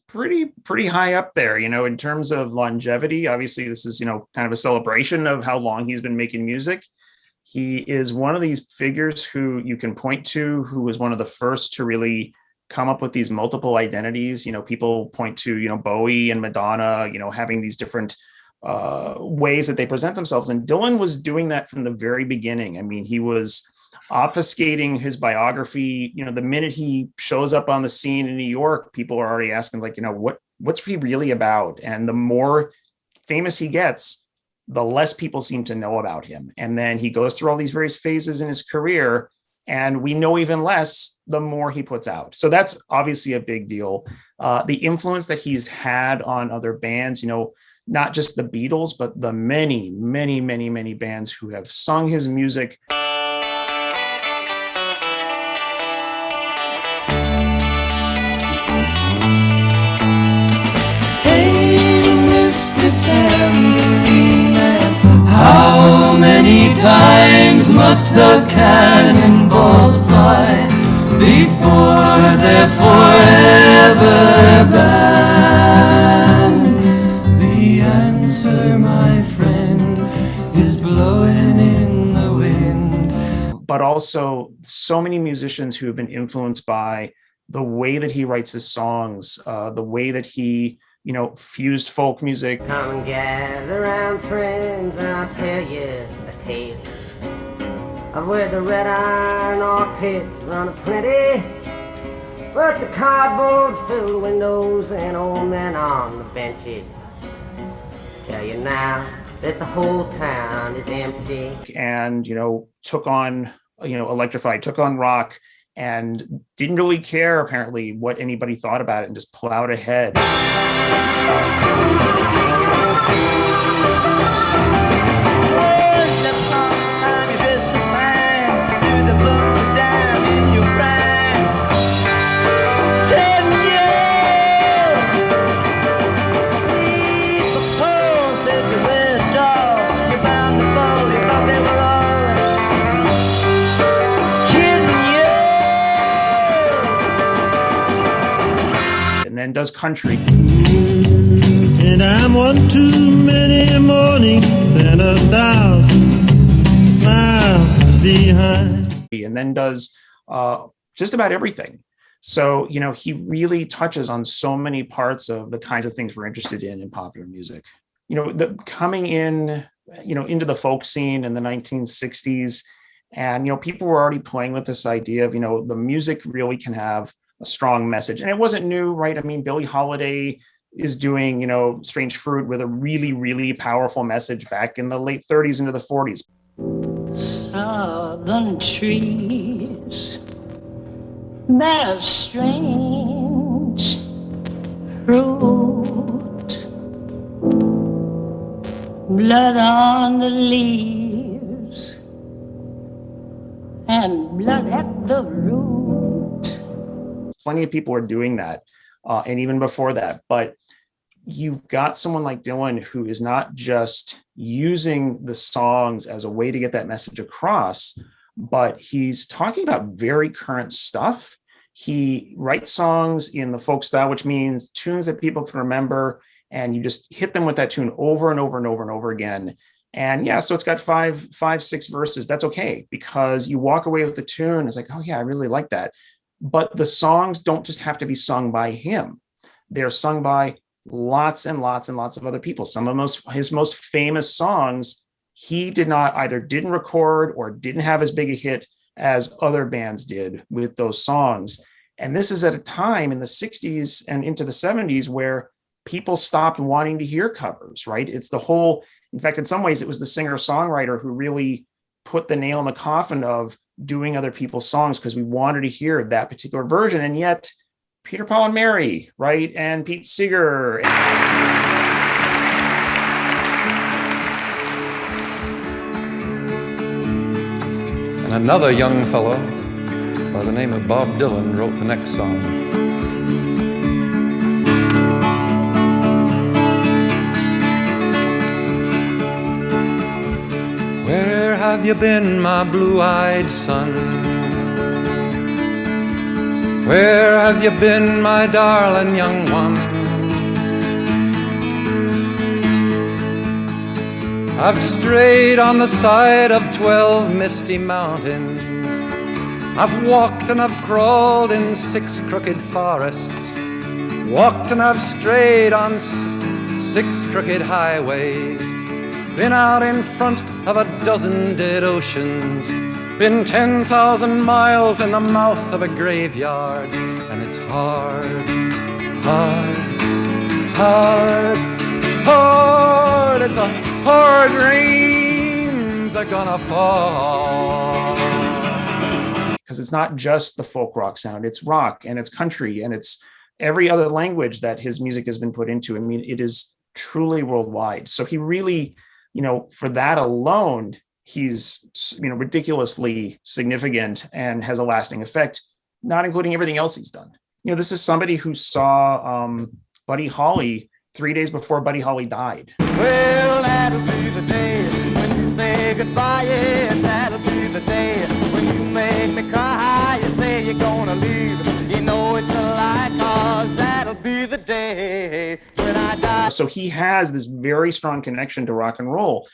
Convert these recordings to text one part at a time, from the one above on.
Pretty high up there, in terms of longevity. Obviously, this is, kind of a celebration of how long he's been making music. He is one of these figures who you can point to, who was one of the first to really come up with these multiple identities. People point to, Bowie and Madonna, having these different ways that they present themselves. And Dylan was doing that from the very beginning. I mean, he was obfuscating his biography. The minute he shows up on the scene in New York, people are already asking, like, what's he really about? And the more famous he gets, the less people seem to know about him. And then he goes through all these various phases in his career, and we know even less the more he puts out. So that's obviously a big deal. The influence that he's had on other bands, not just the Beatles, but the many, many, many, many bands who have sung his music. How many times must the cannonballs fly before they're forever banned? The answer, my friend, is blowing in the wind. But also so many musicians who have been influenced by the way that he writes his songs, the way that he fused folk music. Come and gather around, friends, and I'll tell you a tale of where the red iron ore pits run aplenty, but the cardboard filled windows and old men on the benches tell you now that the whole town is empty. And took on Electrified, took on rock, and didn't really care, apparently, what anybody thought about it, and just plowed ahead. And does country. And I'm one too many mornings and 1,000 miles behind. And then does just about everything. So, he really touches on so many parts of the kinds of things we're interested in popular music. Coming in, into the folk scene in the 1960s, and, people were already playing with this idea of, the music really can have a strong message. And it wasn't new, right? I mean, Billie Holiday is doing, Strange Fruit with a really, really powerful message back in the late 30s into the 40s. Southern trees bear strange fruit, blood on the leaves and blood at the root. Plenty of people are doing that, and even before that. But you've got someone like Dylan who is not just using the songs as a way to get that message across, but he's talking about very current stuff. He writes songs in the folk style, which means tunes that people can remember, and you just hit them with that tune over and over and over and over again. And yeah, so it's got five, 6 verses. That's okay, because you walk away with the tune. It's like, oh yeah, I really like that. But the songs don't just have to be sung by him. They're sung by lots and lots and lots of other people. Some of his most famous songs, he didn't record or didn't have as big a hit as other bands did with those songs. And this is at a time in the 60s and into the 70s where people stopped wanting to hear covers, right? In fact, in some ways, it was the singer-songwriter who really put the nail in the coffin of doing other people's songs, because we wanted to hear that particular version. And yet Peter, Paul and Mary, right? And Pete Seeger. And another young fellow by the name of Bob Dylan wrote the next song. Where have you been, my blue-eyed son? Where have you been, my darling young one? I've strayed on the side of 12 misty mountains. I've walked and I've crawled in 6 crooked forests. Walked and I've strayed on 6 crooked highways. Been out in front of a dozen dead oceans. Been 10,000 miles in the mouth of a graveyard. And it's hard, hard, hard, hard. It's a hard rains are gonna fall. Because it's not just the folk rock sound, it's rock and it's country and it's every other language that his music has been put into. I mean, it is truly worldwide. So he really, for that alone, he's, ridiculously significant and has a lasting effect, not including everything else he's done. This is somebody who saw Buddy Holly 3 days before Buddy Holly died. Well, that'll be the day when you say goodbye, yeah, that'll be the day when you make me cry. You say you're gonna leave, you know it's a lie, 'cause that'll be the day when I die. So he has this very strong connection to rock and roll,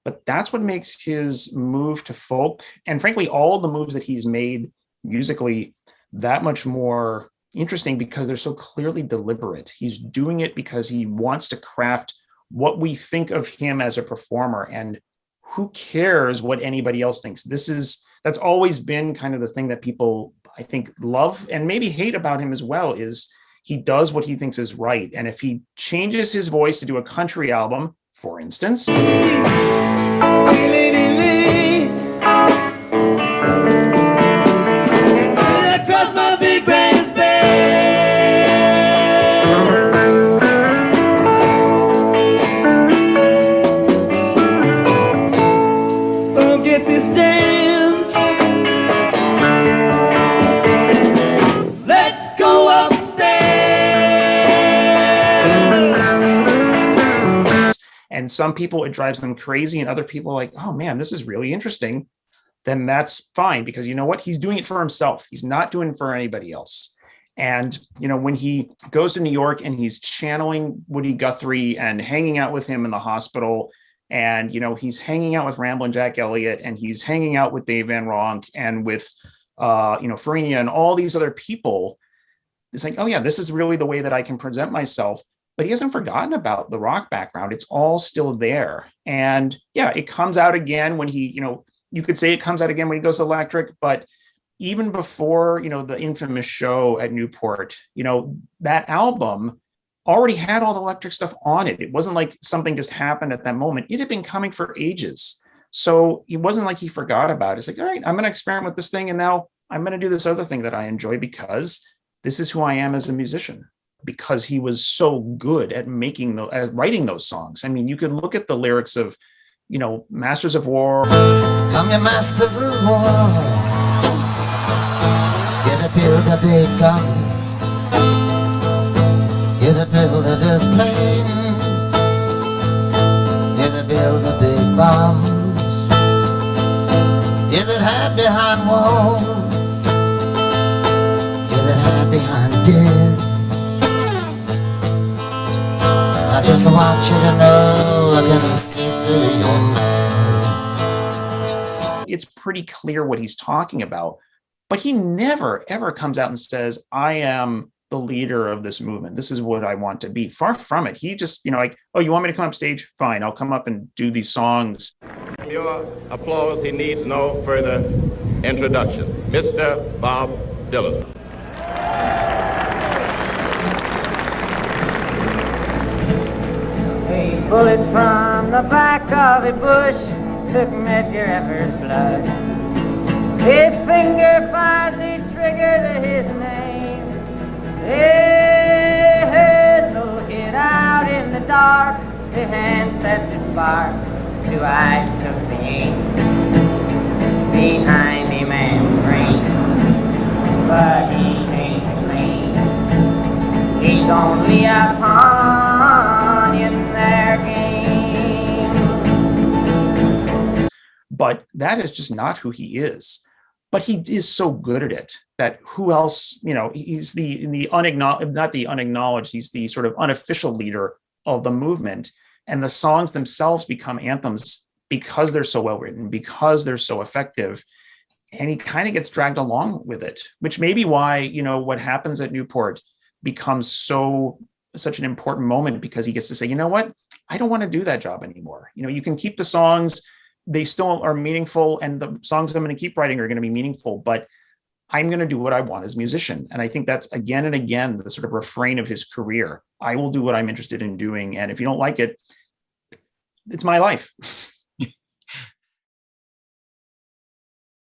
but that's what makes his move to folk, and frankly, all the moves that he's made musically, that much more interesting because they're so clearly deliberate. He's doing it because he wants to craft what we think of him as a performer, and who cares what anybody else thinks. That's always been kind of the thing that people, I think, love and maybe hate about him as well, is he does what he thinks is right. And if he changes his voice to do a country album, for instance, and some people it drives them crazy and other people are like, oh man, this is really interesting, then that's fine, because you know what? He's doing it for himself. He's not doing it for anybody else. And, when he goes to New York and he's channeling Woody Guthrie and hanging out with him in the hospital, and, he's hanging out with Ramblin' Jack Elliott, and he's hanging out with Dave Van Ronk and with, Farina and all these other people, it's like, oh yeah, this is really the way that I can present myself. But he hasn't forgotten about the rock background. It's all still there. And yeah, it comes out again when he, you could say it comes out again when he goes electric, but even before, the infamous show at Newport, that album already had all the electric stuff on it. It wasn't like something just happened at that moment. It had been coming for ages. So it wasn't like he forgot about it. It's like, all right, I'm going to experiment with this thing. And now I'm going to do this other thing that I enjoy because this is who I am as a musician. Because he was so good at writing those songs. I mean, you could look at the lyrics of, Masters of War. Come, you masters of war, you're the build the big guns, you're the build the planes, you're the build the big bombs, you're that hide behind walls, you're that hide behind deaths. I just want you to know I can see through your mask. It's pretty clear what he's talking about, but he never, ever comes out and says, I am the leader of this movement. This is what I want to be. Far from it. He just, like, oh, you want me to come up stage? Fine, I'll come up and do these songs. Your applause, he needs no further introduction. Mr. Bob Dylan. Bullet from the back of a bush took Medgar Evers' blood. His finger finds the trigger to his name. They heard no hit out in the dark. The hand set the spark. Two eyes took the aim behind the man's brain. But he ain't lame. He's only a pawn in their game. But that is just not who he is. but he is so good at it that who else, he's the unacknowledged, not the unacknowledged, he's the sort of unofficial leader of the movement. And the songs themselves become anthems because they're so well written, because they're so effective. And he kind of gets dragged along with it, which may be why, what happens at Newport becomes such an important moment, because he gets to say, you know what, I don't want to do that job anymore. You can keep the songs, they still are meaningful, and the songs I'm going to keep writing are going to be meaningful, but I'm going to do what I want as a musician. And I think that's again and again the sort of refrain of his career. I will do what I'm interested in doing. And if you don't like it, it's my life.